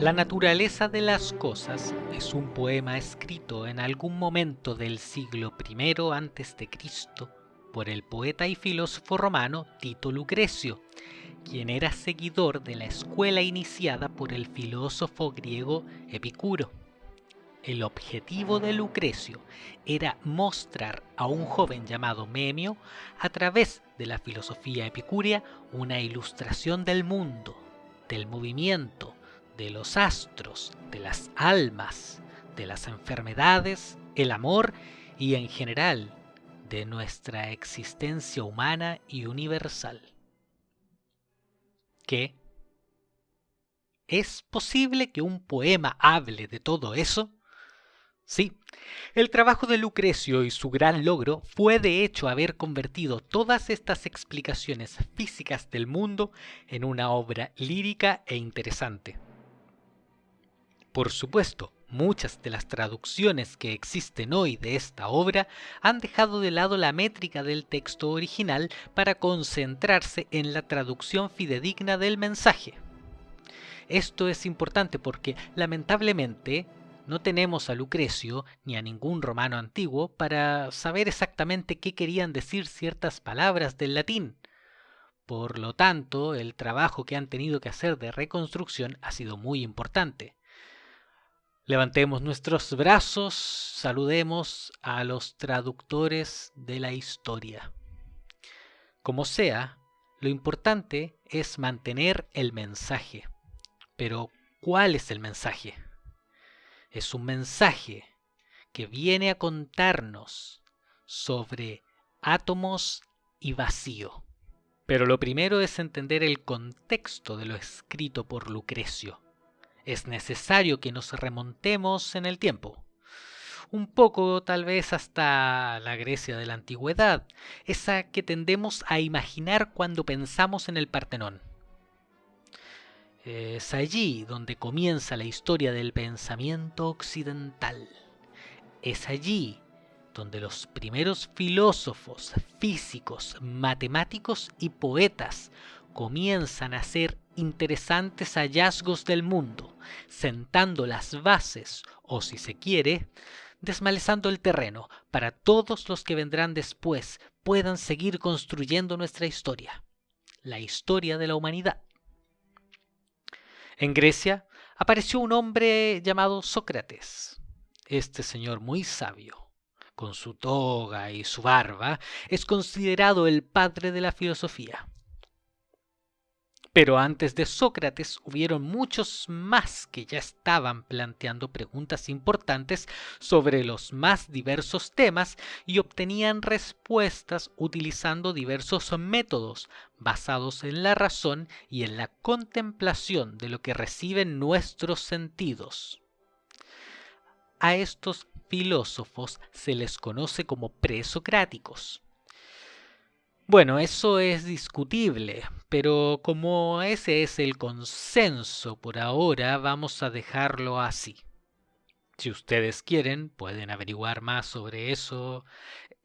La naturaleza de las cosas es un poema escrito en algún momento del siglo I a.C. por el poeta y filósofo romano Tito Lucrecio, quien era seguidor de la escuela iniciada por el filósofo griego Epicuro. El objetivo de Lucrecio era mostrar a un joven llamado Memio, a través de la filosofía epicúrea, una ilustración del mundo, del movimiento, de los astros, de las almas, de las enfermedades, el amor y en general de nuestra existencia humana y universal. ¿Qué? ¿Es posible que un poema hable de todo eso? Sí, el trabajo de Lucrecio y su gran logro fue de hecho haber convertido todas estas explicaciones físicas del mundo en una obra lírica e interesante. Por supuesto, muchas de las traducciones que existen hoy de esta obra han dejado de lado la métrica del texto original para concentrarse en la traducción fidedigna del mensaje. Esto es importante porque, lamentablemente, no tenemos a Lucrecio ni a ningún romano antiguo para saber exactamente qué querían decir ciertas palabras del latín. Por lo tanto, el trabajo que han tenido que hacer de reconstrucción ha sido muy importante. Levantemos nuestros brazos, saludemos a los traductores de la historia. Como sea, lo importante es mantener el mensaje. Pero, ¿cuál es el mensaje? Es un mensaje que viene a contarnos sobre átomos y vacío. Pero lo primero es entender el contexto de lo escrito por Lucrecio. Es necesario que nos remontemos en el tiempo. Un poco, tal vez, hasta la Grecia de la antigüedad, esa que tendemos a imaginar cuando pensamos en el Partenón. Es allí donde comienza la historia del pensamiento occidental. Es allí donde los primeros filósofos, físicos, matemáticos y poetas comienzan a hacer interesantes hallazgos del mundo, sentando las bases, o si se quiere, desmalezando el terreno para todos los que vendrán después puedan seguir construyendo nuestra historia, la historia de la humanidad. En Grecia apareció un hombre llamado Sócrates. Este señor muy sabio, con su toga y su barba, es considerado el padre de la filosofía. Pero antes de Sócrates hubieron muchos más que ya estaban planteando preguntas importantes sobre los más diversos temas y obtenían respuestas utilizando diversos métodos basados en la razón y en la contemplación de lo que reciben nuestros sentidos. A estos filósofos se les conoce como presocráticos. Bueno, eso es discutible, pero como ese es el consenso por ahora, vamos a dejarlo así. Si ustedes quieren, pueden averiguar más sobre eso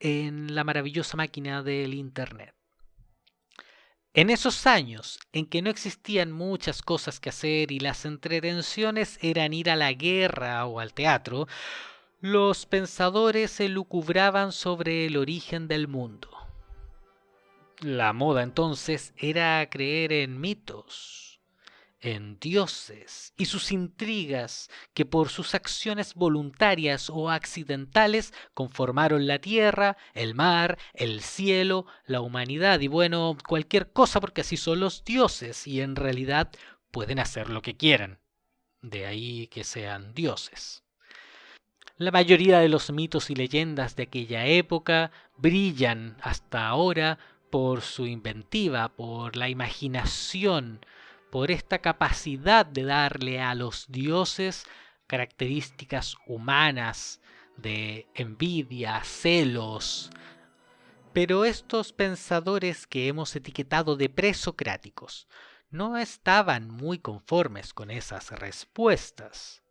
en la maravillosa máquina del Internet. En esos años en que no existían muchas cosas que hacer y las entretenciones eran ir a la guerra o al teatro, los pensadores elucubraban sobre el origen del mundo. La moda entonces era creer en mitos, en dioses y sus intrigas que por sus acciones voluntarias o accidentales conformaron la tierra, el mar, el cielo, la humanidad y bueno, cualquier cosa porque así son los dioses y en realidad pueden hacer lo que quieran. De ahí que sean dioses. La mayoría de los mitos y leyendas de aquella época brillan hasta ahora por su inventiva, por la imaginación, por esta capacidad de darle a los dioses características humanas de envidia, celos. Pero estos pensadores que hemos etiquetado de presocráticos no estaban muy conformes con esas respuestas,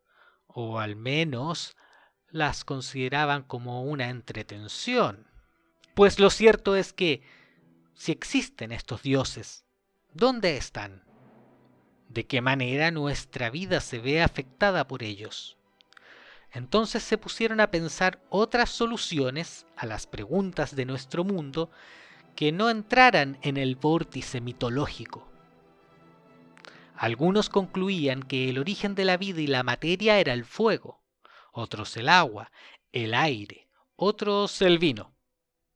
o al menos las consideraban como una entretención. Pues lo cierto es que si existen estos dioses, ¿dónde están? de qué manera nuestra vida se ve afectada por ellos. Entonces se pusieron a pensar otras soluciones a las preguntas de nuestro mundo que no entraran en el vórtice mitológico. Algunos concluían que el origen de la vida y la materia era el fuego, otros el agua, el aire, otros el vino.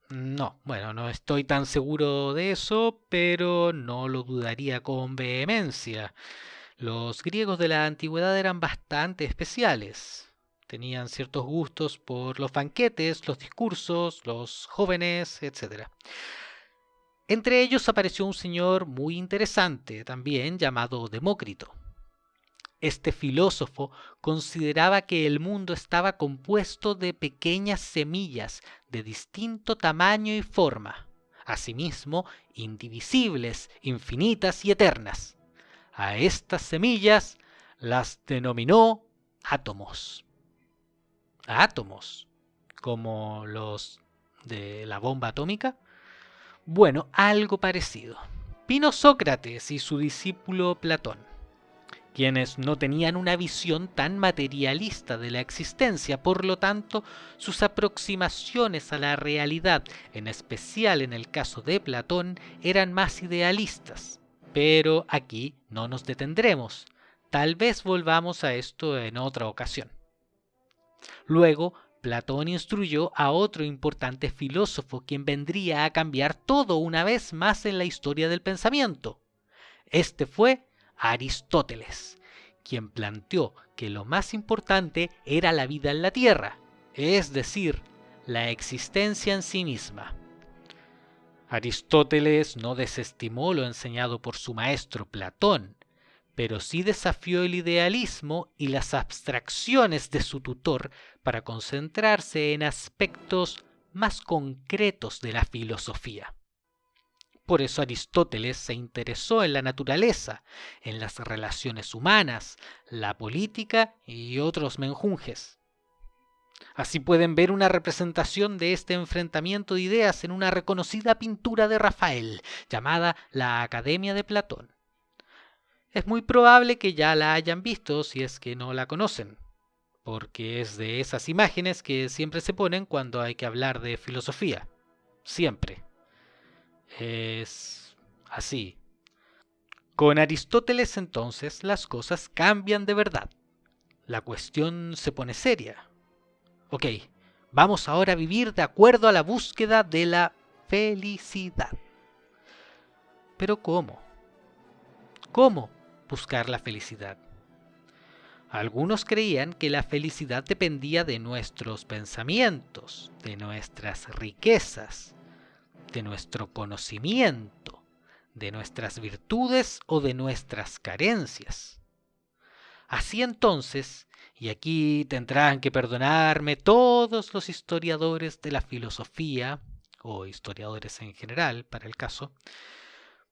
No estoy tan seguro de eso, pero no lo dudaría con vehemencia. Los griegos de la antigüedad eran bastante especiales. Tenían ciertos gustos por los banquetes, los discursos, los jóvenes, etc. Entre ellos apareció un señor muy interesante también llamado Demócrito. Este filósofo consideraba que el mundo estaba compuesto de pequeñas semillas de distinto tamaño y forma, asimismo indivisibles, infinitas y eternas. A estas semillas las denominó átomos. Átomos, como los de la bomba atómica. Bueno, algo parecido. Vino Sócrates y su discípulo Platón, quienes no tenían una visión tan materialista de la existencia, por lo tanto, sus aproximaciones a la realidad, en especial en el caso de Platón, eran más idealistas. Pero aquí no nos detendremos. Tal vez volvamos a esto en otra ocasión. Luego, Platón instruyó a otro importante filósofo quien vendría a cambiar todo una vez más en la historia del pensamiento. Este fue Aristóteles, quien planteó que lo más importante era la vida en la Tierra, es decir, la existencia en sí misma. Aristóteles no desestimó lo enseñado por su maestro Platón, pero sí desafió el idealismo y las abstracciones de su tutor para concentrarse en aspectos más concretos de la filosofía. Por eso Aristóteles se interesó en la naturaleza, en las relaciones humanas, la política y otros menjunjes. Así pueden ver una representación de este enfrentamiento de ideas en una reconocida pintura de Rafael, llamada La Academia de Platón. Es muy probable que ya la hayan visto si es que no la conocen, porque es de esas imágenes que siempre se ponen cuando hay que hablar de filosofía. Siempre. Es así. Con Aristóteles entonces las cosas cambian de verdad. La cuestión se pone seria. Ok, vamos ahora a vivir de acuerdo a la búsqueda de la felicidad. Pero ¿cómo? ¿Cómo buscar la felicidad? Algunos creían que la felicidad dependía de nuestros pensamientos, de nuestras riquezas, de nuestro conocimiento, de nuestras virtudes o de nuestras carencias. Así entonces, y aquí tendrán que perdonarme todos los historiadores de la filosofía, o historiadores en general para el caso,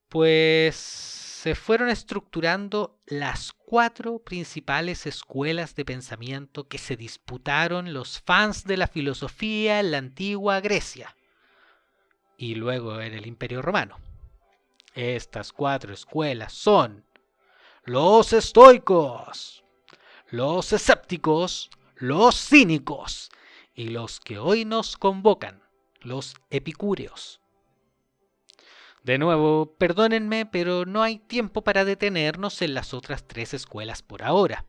pues se fueron estructurando las 4 principales escuelas de pensamiento que se disputaron los fans de la filosofía en la antigua Grecia y luego en el Imperio Romano. Estas 4 escuelas son los estoicos, los escépticos, los cínicos y los que hoy nos convocan, los epicúreos. De nuevo, perdónenme, pero no hay tiempo para detenernos en las otras 3 escuelas por ahora.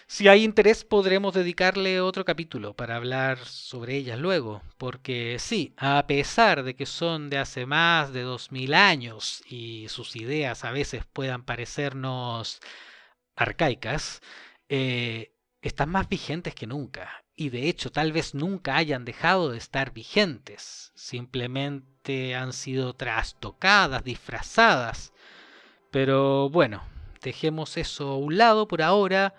Si hay interés, podremos dedicarle otro capítulo para hablar sobre ellas luego, porque sí, a pesar de que son de hace más de 2000 años y sus ideas a veces puedan parecernos arcaicas, están más vigentes que nunca. Y de hecho tal vez nunca hayan dejado de estar vigentes. Simplemente han sido trastocadas, disfrazadas. Pero bueno, dejemos eso a un lado por ahora.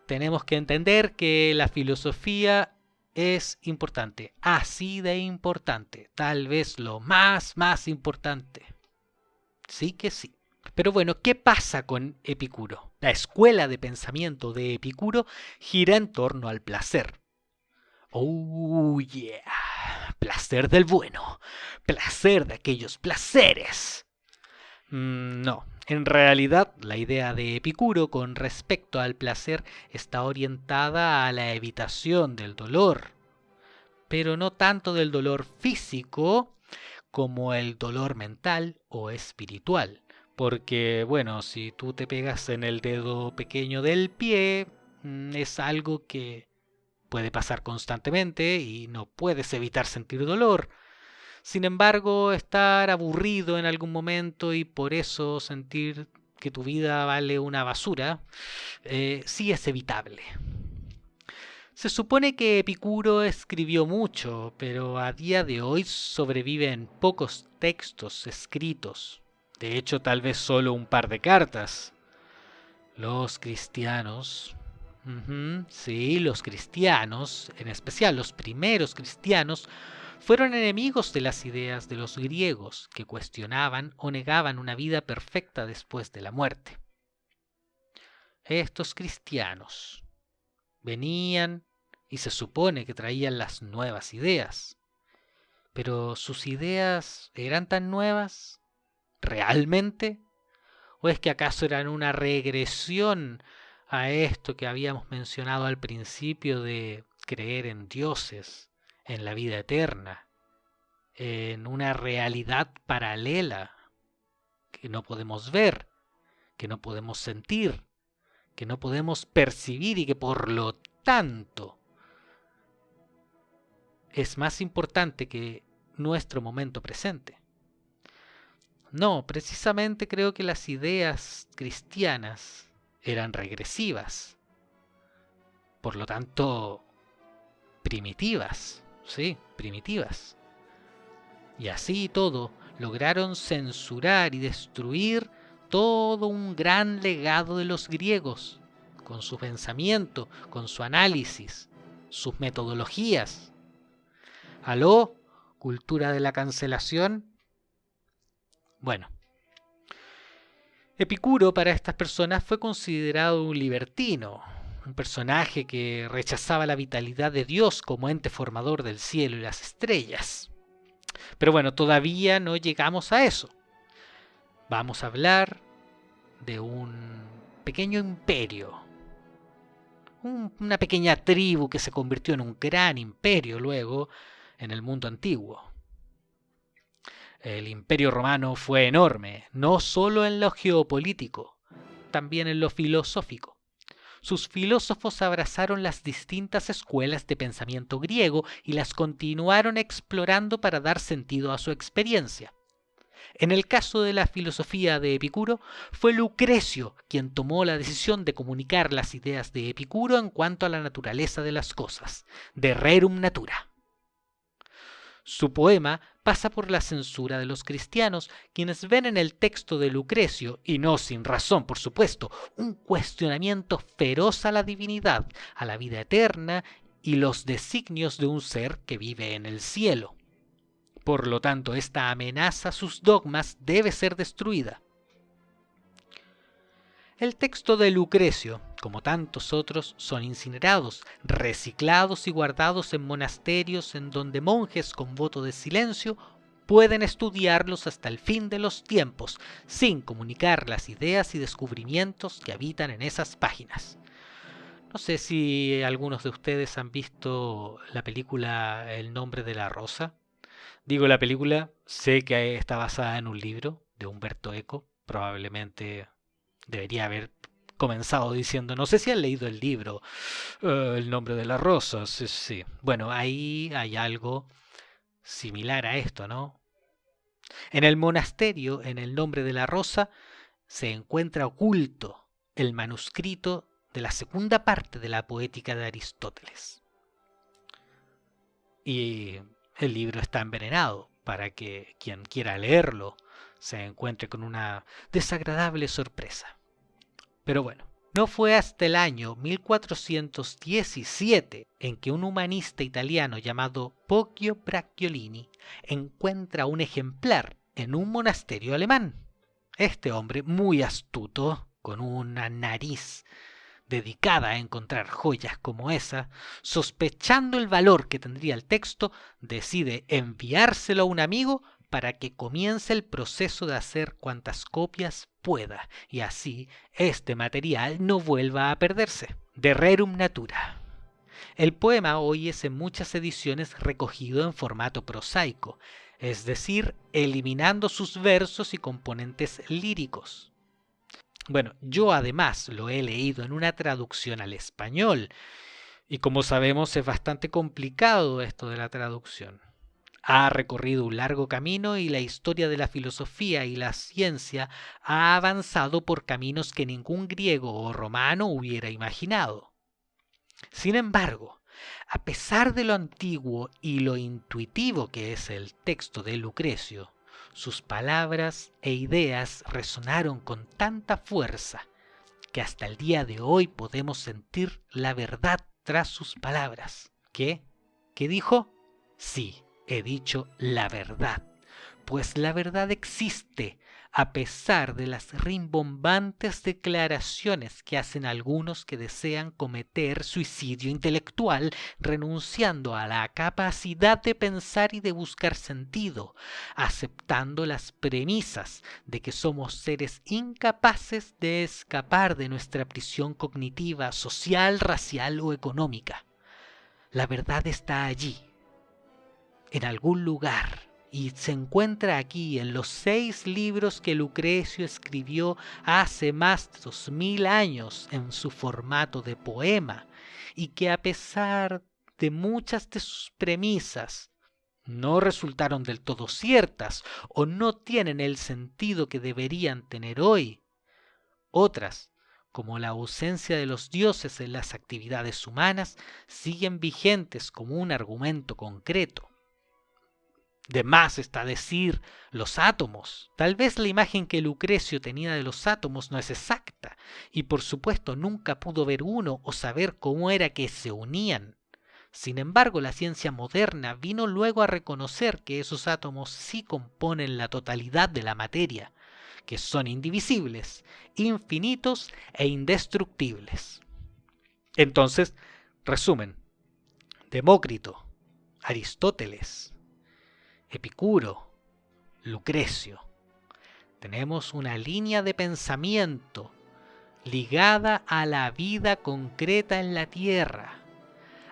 Tenemos que entender que la filosofía es importante. Así de importante. Tal vez lo más importante. Sí que sí. Pero bueno, ¿qué pasa con Epicuro? La escuela de pensamiento de Epicuro gira en torno al placer. Oh yeah, placer del bueno, placer de aquellos placeres. No, En realidad, la idea de Epicuro con respecto al placer está orientada a la evitación del dolor, pero no tanto del dolor físico como el dolor mental o espiritual. Porque, bueno, si tú te pegas en el dedo pequeño del pie, es algo que puede pasar constantemente y no puedes evitar sentir dolor. Sin embargo, estar aburrido en algún momento y por eso sentir que tu vida vale una basura, sí es evitable. Se supone que Epicuro escribió mucho, pero a día de hoy sobreviven pocos textos escritos. De hecho, tal vez solo un par de cartas. Los cristianos, sí, los cristianos, en especial los primeros cristianos, fueron enemigos de las ideas de los griegos que cuestionaban o negaban una vida perfecta después de la muerte. Estos cristianos venían y se supone que traían las nuevas ideas. Pero ¿sus ideas eran tan nuevas? ¿Realmente? ¿O es que acaso eran una regresión a esto que habíamos mencionado al principio de creer en dioses, en la vida eterna, en una realidad paralela que no podemos ver, que no podemos sentir, que no podemos percibir y que por lo tanto es más importante que nuestro momento presente? No, precisamente creo que las ideas cristianas eran regresivas, por lo tanto primitivas, sí, primitivas. Y así todo lograron censurar y destruir todo un gran legado de los griegos, con su pensamiento, con su análisis, sus metodologías. ¿Aló? ¿Cultura de la cancelación? Bueno, Epicuro para estas personas fue considerado un libertino, un personaje que rechazaba la vitalidad de Dios como ente formador del cielo y las estrellas. Pero bueno, todavía no llegamos a eso. Vamos a hablar de un pequeño imperio, una pequeña tribu que se convirtió en un gran imperio luego en el mundo antiguo. El imperio romano fue enorme, no solo en lo geopolítico, también en lo filosófico. Sus filósofos abrazaron las distintas escuelas de pensamiento griego y las continuaron explorando para dar sentido a su experiencia. En el caso de la filosofía de Epicuro, fue Lucrecio quien tomó la decisión de comunicar las ideas de Epicuro en cuanto a la naturaleza de las cosas, de rerum natura. Su poema pasa por la censura de los cristianos, quienes ven en el texto de Lucrecio, y no sin razón por supuesto, un cuestionamiento feroz a la divinidad, a la vida eterna y los designios de un ser que vive en el cielo. Por lo tanto, esta amenaza a sus dogmas debe ser destruida. El texto de Lucrecio, como tantos otros, son incinerados, reciclados y guardados en monasterios en donde monjes con voto de silencio pueden estudiarlos hasta el fin de los tiempos, sin comunicar las ideas y descubrimientos que habitan en esas páginas. No sé si algunos de ustedes han visto la película El nombre de la rosa. Digo la película, sé que está basada en un libro de Humberto Eco, probablemente debería haber comenzado diciendo, no sé si han leído el libro, El nombre de la rosa, sí, sí. Bueno, ahí hay algo similar a esto, ¿no? En el monasterio, en El nombre de la rosa, se encuentra oculto el manuscrito de la segunda parte de la Poética de Aristóteles. Y el libro está envenenado para que quien quiera leerlo se encuentre con una desagradable sorpresa. Pero bueno, no fue hasta el año 1417 en que un humanista italiano llamado Poggio Bracciolini encuentra un ejemplar en un monasterio alemán. Este hombre, muy astuto, con una nariz dedicada a encontrar joyas como esa, sospechando el valor que tendría el texto, decide enviárselo a un amigo para que comience el proceso de hacer cuantas copias pueda, y así este material no vuelva a perderse. De Rerum Natura. El poema hoy es en muchas ediciones recogido en formato prosaico, es decir, eliminando sus versos y componentes líricos. Bueno, yo además lo he leído en una traducción al español, y como sabemos es bastante complicado esto de la traducción. Ha recorrido un largo camino y la historia de la filosofía y la ciencia ha avanzado por caminos que ningún griego o romano hubiera imaginado. Sin embargo, a pesar de lo antiguo y lo intuitivo que es el texto de Lucrecio, sus palabras e ideas resonaron con tanta fuerza que hasta el día de hoy podemos sentir la verdad tras sus palabras. ¿Qué? ¿Qué dijo? Sí, he dicho la verdad, pues la verdad existe, a pesar de las rimbombantes declaraciones que hacen algunos que desean cometer suicidio intelectual, renunciando a la capacidad de pensar y de buscar sentido, aceptando las premisas de que somos seres incapaces de escapar de nuestra prisión cognitiva, social, racial o económica. La verdad está allí, en algún lugar, y se encuentra aquí en los 6 libros que Lucrecio escribió hace más de 2000 años en su formato de poema, y que a pesar de muchas de sus premisas no resultaron del todo ciertas o no tienen el sentido que deberían tener hoy. Otras, como la ausencia de los dioses en las actividades humanas, siguen vigentes como un argumento concreto. De más está decir los átomos. Tal vez la imagen que Lucrecio tenía de los átomos no es exacta, y por supuesto nunca pudo ver uno o saber cómo era que se unían. Sin embargo, la ciencia moderna vino luego a reconocer que esos átomos sí componen la totalidad de la materia, que son indivisibles, infinitos e indestructibles. Entonces, resumen: Demócrito, Aristóteles, Epicuro, Lucrecio. Tenemos una línea de pensamiento ligada a la vida concreta en la Tierra,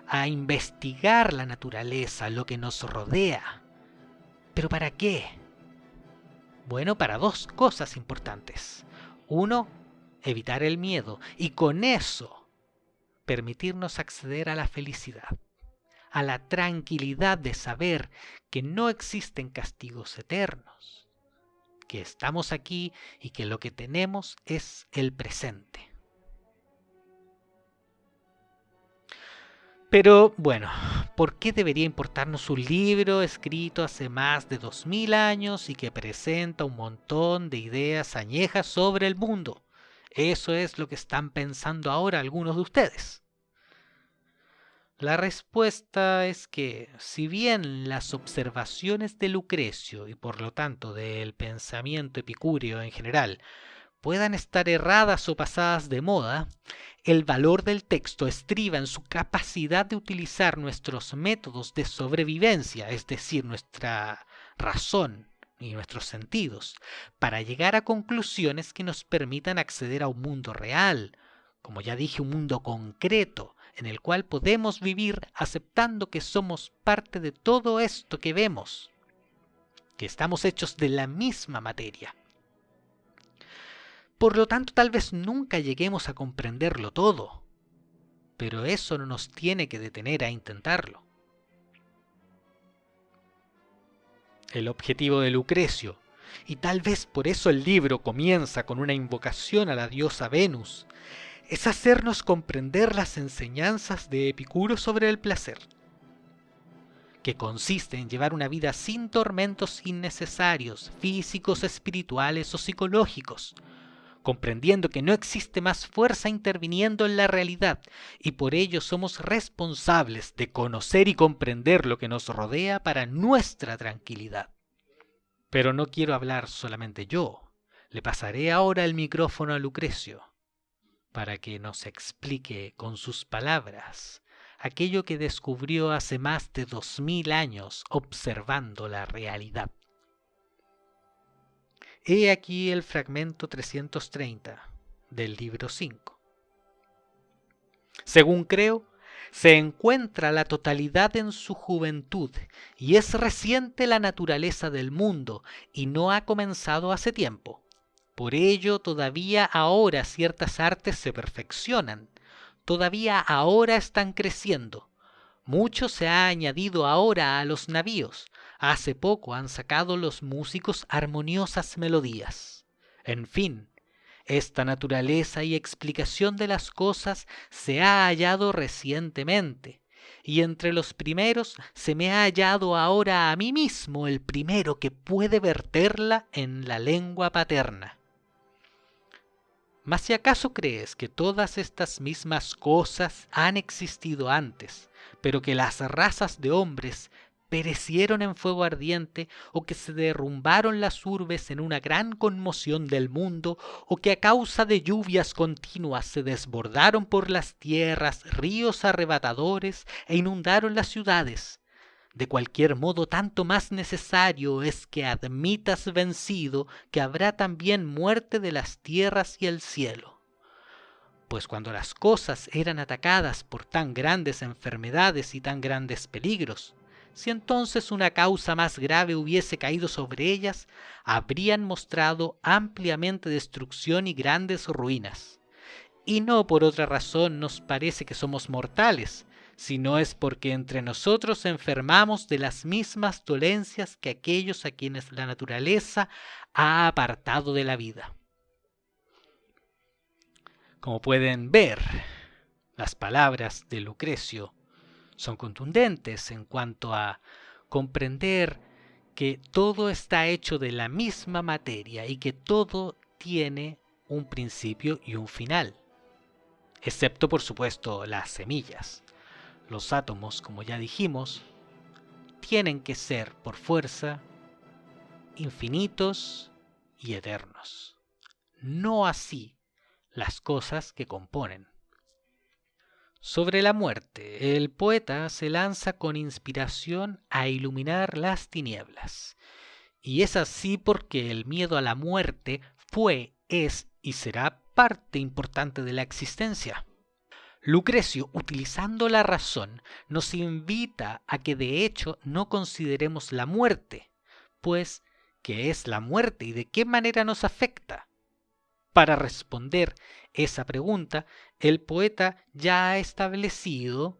a investigar la naturaleza, lo que nos rodea. ¿Pero para qué? Bueno, para 2 cosas importantes. 1, evitar el miedo, y con eso permitirnos acceder a la felicidad, a la tranquilidad de saber que no existen castigos eternos, que estamos aquí y que lo que tenemos es el presente. Pero bueno, ¿por qué debería importarnos un libro escrito hace más de 2000 años y que presenta un montón de ideas añejas sobre el mundo? Eso es lo que están pensando ahora algunos de ustedes. La respuesta es que, si bien las observaciones de Lucrecio y por lo tanto del pensamiento epicúreo en general puedan estar erradas o pasadas de moda, el valor del texto estriba en su capacidad de utilizar nuestros métodos de sobrevivencia, es decir, nuestra razón y nuestros sentidos, para llegar a conclusiones que nos permitan acceder a un mundo real, como ya dije, un mundo concreto, en el cual podemos vivir aceptando que somos parte de todo esto que vemos, que estamos hechos de la misma materia. Por lo tanto, tal vez nunca lleguemos a comprenderlo todo, pero eso no nos tiene que detener a intentarlo. El objetivo de Lucrecio, y tal vez por eso el libro comienza con una invocación a la diosa Venus, es hacernos comprender las enseñanzas de Epicuro sobre el placer, que consiste en llevar una vida sin tormentos innecesarios, físicos, espirituales o psicológicos, comprendiendo que no existe más fuerza interviniendo en la realidad y por ello somos responsables de conocer y comprender lo que nos rodea para nuestra tranquilidad. Pero no quiero hablar solamente yo, le pasaré ahora el micrófono a Lucrecio, para que nos explique con sus palabras aquello que descubrió hace más de 2000 años observando la realidad. He aquí el fragmento 330 del libro 5. Según creo, se encuentra la totalidad en su juventud, y es reciente la naturaleza del mundo, y no ha comenzado hace tiempo. Por ello, todavía ahora ciertas artes se perfeccionan, todavía ahora están creciendo. Mucho se ha añadido ahora a los navíos. Hace poco han sacado los músicos armoniosas melodías. En fin, esta naturaleza y explicación de las cosas se ha hallado recientemente, y entre los primeros se me ha hallado ahora a mí mismo el primero que puede verterla en la lengua paterna. Mas si acaso crees que todas estas mismas cosas han existido antes, pero que las razas de hombres perecieron en fuego ardiente, o que se derrumbaron las urbes en una gran conmoción del mundo, o que a causa de lluvias continuas se desbordaron por las tierras ríos arrebatadores e inundaron las ciudades, de cualquier modo tanto más necesario es que admitas vencido que habrá también muerte de las tierras y el cielo. Pues cuando las cosas eran atacadas por tan grandes enfermedades y tan grandes peligros, si entonces una causa más grave hubiese caído sobre ellas, habrían mostrado ampliamente destrucción y grandes ruinas. Y no por otra razón nos parece que somos mortales, sino es porque entre nosotros enfermamos de las mismas dolencias que aquellos a quienes la naturaleza ha apartado de la vida. Como pueden ver, las palabras de Lucrecio son contundentes en cuanto a comprender que todo está hecho de la misma materia y que todo tiene un principio y un final, excepto por supuesto las semillas. Los átomos, como ya dijimos, tienen que ser por fuerza infinitos y eternos, no así las cosas que componen. Sobre la muerte, el poeta se lanza con inspiración a iluminar las tinieblas. Y es así porque el miedo a la muerte fue, es y será parte importante de la existencia. Lucrecio, utilizando la razón, nos invita a que de hecho no consideremos la muerte, pues, ¿qué es la muerte y de qué manera nos afecta? Para responder esa pregunta, el poeta ya ha establecido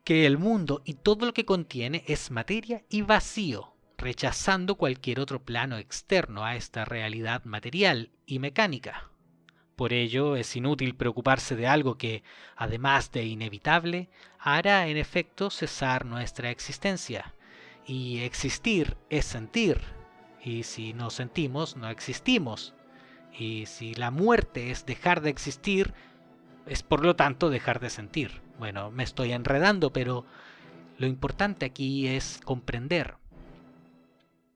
que el mundo y todo lo que contiene es materia y vacío, rechazando cualquier otro plano externo a esta realidad material y mecánica. Por ello, es inútil preocuparse de algo que, además de inevitable, hará en efecto cesar nuestra existencia. Y existir es sentir, y si no sentimos, no existimos. Y si la muerte es dejar de existir, es por lo tanto dejar de sentir. Bueno, me estoy enredando, pero lo importante aquí es comprender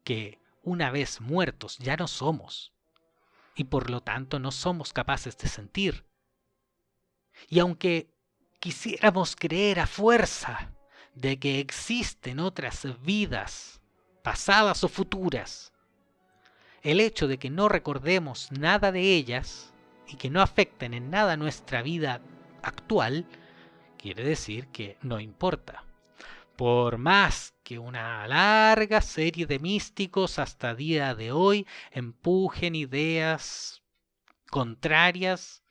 que una vez muertos ya no somos, y por lo tanto no somos capaces de sentir. Y aunque quisiéramos creer a fuerza de que existen otras vidas, pasadas o futuras, el hecho de que no recordemos nada de ellas y que no afecten en nada nuestra vida actual, quiere decir que no importa. Por más que una larga serie de místicos hasta día de hoy empujen ideas contrarias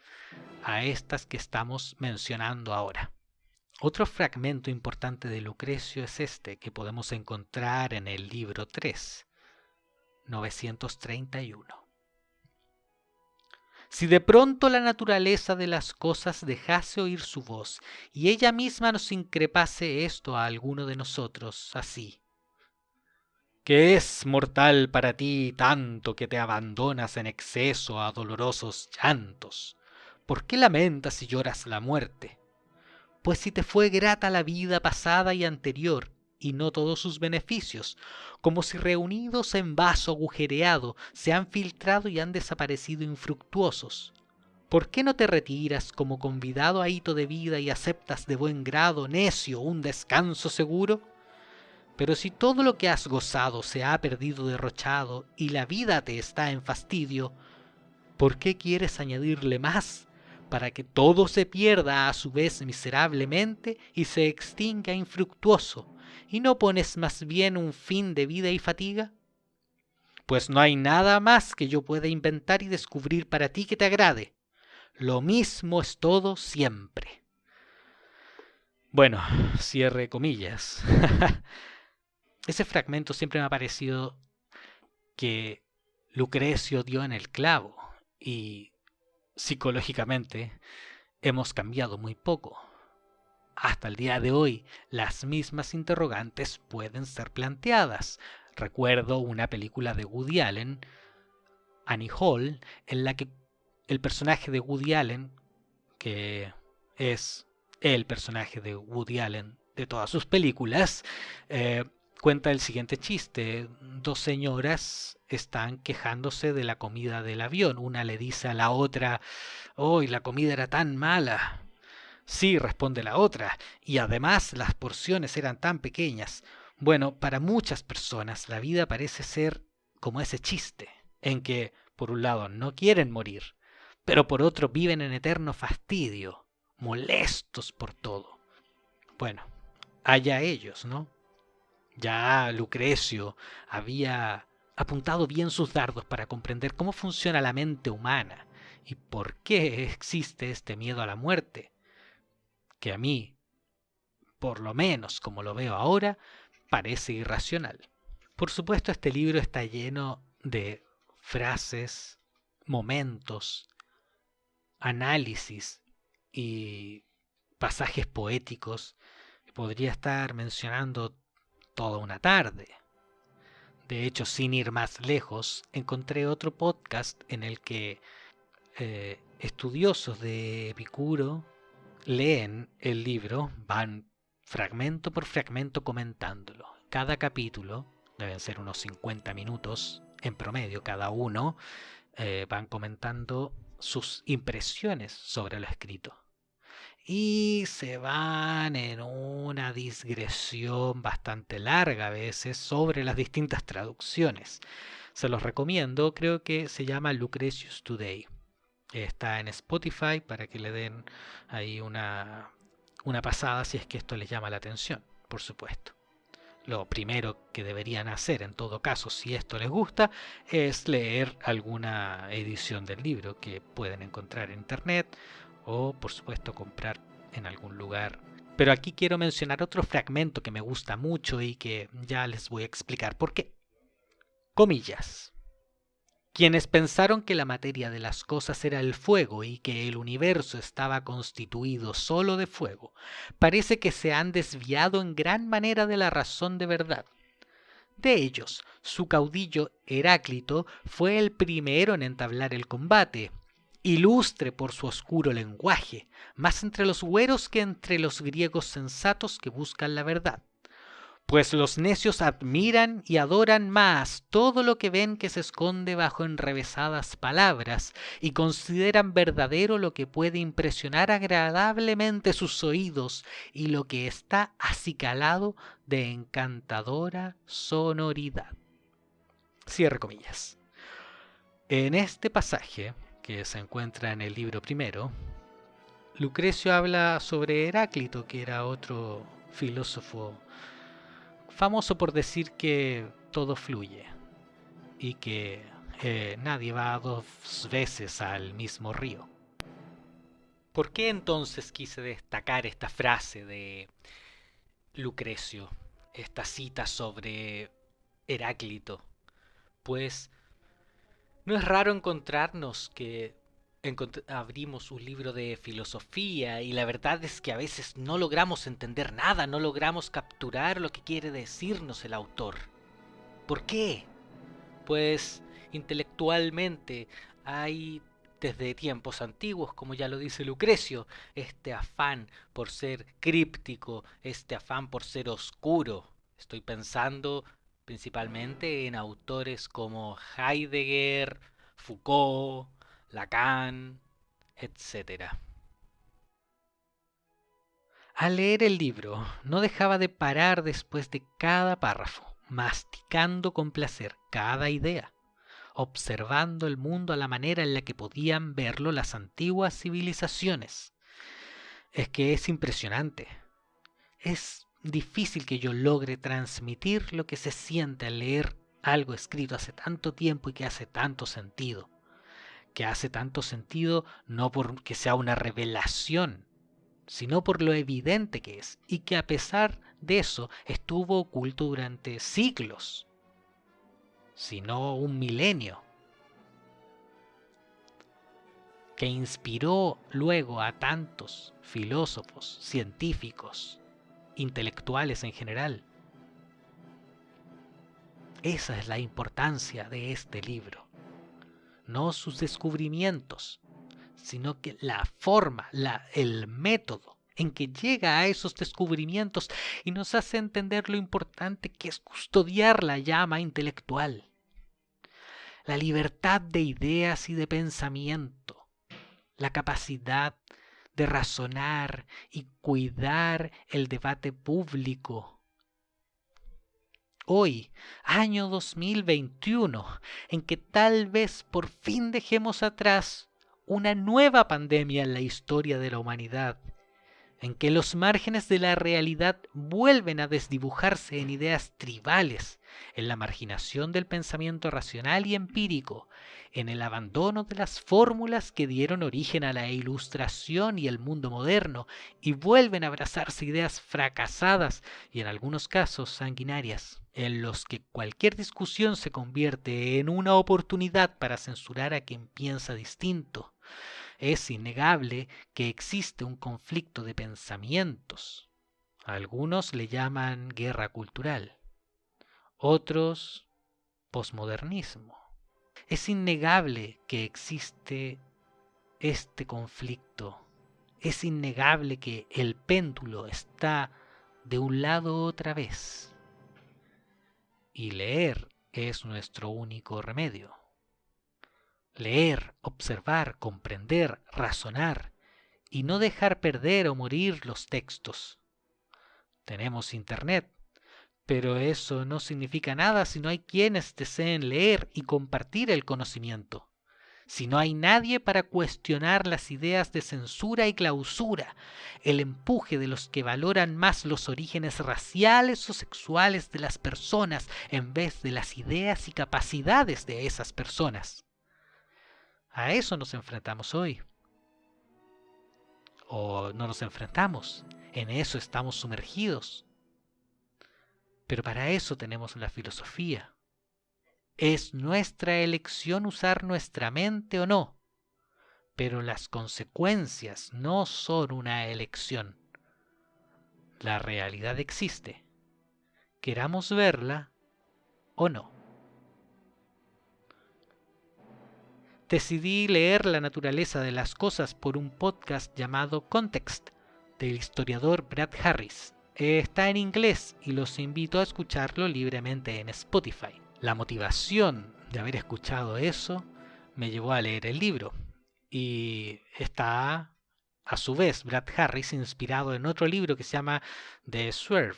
a estas que estamos mencionando ahora. Otro fragmento importante de Lucrecio es este que podemos encontrar en el libro 3, 931. Si de pronto la naturaleza de las cosas dejase oír su voz, y ella misma nos increpase esto a alguno de nosotros, así: ¿qué es mortal para ti tanto que te abandonas en exceso a dolorosos llantos? ¿Por qué lamentas y lloras la muerte? Pues si te fue grata la vida pasada y anterior, y no todos sus beneficios, como si reunidos en vaso agujereado se han filtrado y han desaparecido infructuosos, ¿por qué no te retiras como convidado a hito de vida y aceptas de buen grado, necio, un descanso seguro? Pero si todo lo que has gozado se ha perdido derrochado y la vida te está en fastidio, ¿por qué quieres añadirle más para que todo se pierda a su vez miserablemente y se extinga infructuoso? ¿Y no pones más bien un fin de vida y fatiga? Pues no hay nada más que yo pueda inventar y descubrir para ti que te agrade. Lo mismo es todo siempre. Bueno, cierre comillas. Ese fragmento siempre me ha parecido que Lucrecio dio en el clavo y psicológicamente hemos cambiado muy poco. Hasta el día de hoy, las mismas interrogantes pueden ser planteadas. Recuerdo una película de Woody Allen, Annie Hall, en la que el personaje de Woody Allen, que es el personaje de Woody Allen de todas sus películas, cuenta el siguiente chiste. Dos señoras están quejándose de la comida del avión. Una le dice a la otra: ¡Hoy la comida era tan mala! Sí, responde la otra, y además las porciones eran tan pequeñas. Bueno, para muchas personas la vida parece ser como ese chiste, en que, por un lado, no quieren morir, pero por otro viven en eterno fastidio, molestos por todo. Bueno, allá ellos, ¿no? Ya Lucrecio había apuntado bien sus dardos para comprender cómo funciona la mente humana y por qué existe este miedo a la muerte, que a mí, por lo menos como lo veo ahora, parece irracional. Por supuesto, este libro está lleno de frases, momentos, análisis y pasajes poéticos que podría estar mencionando toda una tarde. De hecho, sin ir más lejos, encontré otro podcast en el que estudiosos de Epicuro leen el libro, van fragmento por fragmento comentándolo. Cada capítulo, deben ser unos 50 minutos en promedio cada uno, van comentando sus impresiones sobre lo escrito. Y se van en una digresión bastante larga a veces sobre las distintas traducciones. Se los recomiendo, creo que se llama Lucretius Today. Está en Spotify para que le den ahí una pasada si es que esto les llama la atención, por supuesto. Lo primero que deberían hacer en todo caso, si esto les gusta, es leer alguna edición del libro que pueden encontrar en internet o por supuesto comprar en algún lugar. Pero aquí quiero mencionar otro fragmento que me gusta mucho y que ya les voy a explicar por qué. Comillas. Quienes pensaron que la materia de las cosas era el fuego y que el universo estaba constituido solo de fuego, parece que se han desviado en gran manera de la razón de verdad. De ellos, su caudillo Heráclito fue el primero en entablar el combate, ilustre por su oscuro lenguaje, más entre los güeros que entre los griegos sensatos que buscan la verdad. Pues los necios admiran y adoran más todo lo que ven que se esconde bajo enrevesadas palabras y consideran verdadero lo que puede impresionar agradablemente sus oídos y lo que está acicalado de encantadora sonoridad. Cierre comillas. En este pasaje, que se encuentra en el libro primero, Lucrecio habla sobre Heráclito, que era otro filósofo famoso por decir que todo fluye y que nadie va dos veces al mismo río. ¿Por qué entonces quise destacar esta frase de Lucrecio, esta cita sobre Heráclito? Pues no es raro encontrarnos que abrimos un libro de filosofía y la verdad es que a veces no logramos entender nada, no logramos capturar lo que quiere decirnos el autor. ¿Por qué? Pues intelectualmente hay desde tiempos antiguos, como ya lo dice Lucrecio, este afán por ser críptico, este afán por ser oscuro. Estoy pensando principalmente en autores como Heidegger, Foucault, Lacan, etcétera. Al leer el libro, no dejaba de parar después de cada párrafo, masticando con placer cada idea, observando el mundo a la manera en la que podían verlo las antiguas civilizaciones. Es que es impresionante. Es difícil que yo logre transmitir lo que se siente al leer algo escrito hace tanto tiempo y que hace tanto sentido. Que hace tanto sentido no porque sea una revelación, sino por lo evidente que es, y que a pesar de eso estuvo oculto durante siglos, si no un milenio, que inspiró luego a tantos filósofos, científicos, intelectuales en general. Esa es la importancia de este libro, no sus descubrimientos, sino que la forma, el método en que llega a esos descubrimientos y nos hace entender lo importante que es custodiar la llama intelectual, la libertad de ideas y de pensamiento, la capacidad de razonar y cuidar el debate público. Hoy, año 2021, en que tal vez por fin dejemos atrás una nueva pandemia en la historia de la humanidad, en que los márgenes de la realidad vuelven a desdibujarse en ideas tribales, en la marginación del pensamiento racional y empírico, en el abandono de las fórmulas que dieron origen a la Ilustración y el mundo moderno, y vuelven a abrazarse ideas fracasadas y en algunos casos sanguinarias, en los que cualquier discusión se convierte en una oportunidad para censurar a quien piensa distinto. Es innegable que existe un conflicto de pensamientos. Algunos le llaman guerra cultural, otros posmodernismo. Es innegable que existe este conflicto. Es innegable que el péndulo está de un lado otra vez. Y leer es nuestro único remedio. Leer, observar, comprender, razonar y no dejar perder o morir los textos. Tenemos internet, pero eso no significa nada si no hay quienes deseen leer y compartir el conocimiento. Si no hay nadie para cuestionar las ideas de censura y clausura, el empuje de los que valoran más los orígenes raciales o sexuales de las personas en vez de las ideas y capacidades de esas personas. A eso nos enfrentamos hoy. O no nos enfrentamos, en eso estamos sumergidos. Pero para eso tenemos la filosofía. Es nuestra elección usar nuestra mente o no, pero las consecuencias no son una elección. La realidad existe, queramos verla o no. Decidí leer La naturaleza de las cosas por un podcast llamado Context, del historiador Brad Harris. Está en inglés y los invito a escucharlo libremente en Spotify. La motivación de haber escuchado eso me llevó a leer el libro. Y está, a su vez, Brad Harris inspirado en otro libro que se llama The Swerve,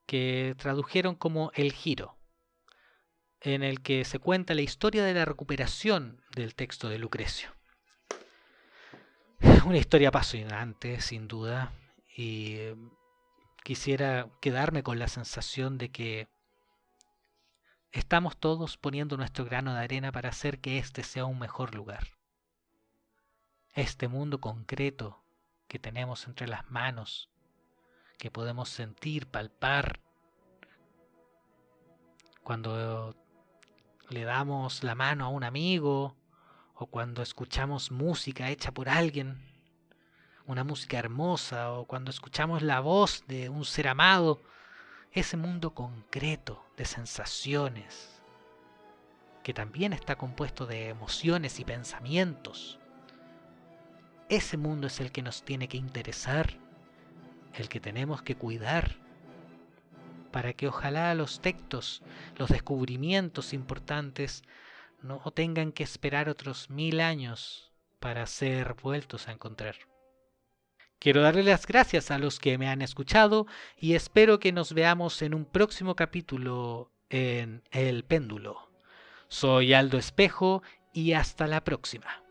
que tradujeron como El Giro, en el que se cuenta la historia de la recuperación del texto de Lucrecio. Una historia apasionante, sin duda, y quisiera quedarme con la sensación de que estamos todos poniendo nuestro grano de arena para hacer que este sea un mejor lugar. Este mundo concreto que tenemos entre las manos, que podemos sentir, palpar, cuando le damos la mano a un amigo o cuando escuchamos música hecha por alguien, una música hermosa, o cuando escuchamos la voz de un ser amado, ese mundo concreto de sensaciones, que también está compuesto de emociones y pensamientos. Ese mundo es el que nos tiene que interesar, el que tenemos que cuidar, para que ojalá los textos, los descubrimientos importantes, no tengan que esperar otros 1000 años para ser vueltos a encontrar. Quiero darle las gracias a los que me han escuchado y espero que nos veamos en un próximo capítulo en El Péndulo. Soy Aldo Espejo y hasta la próxima.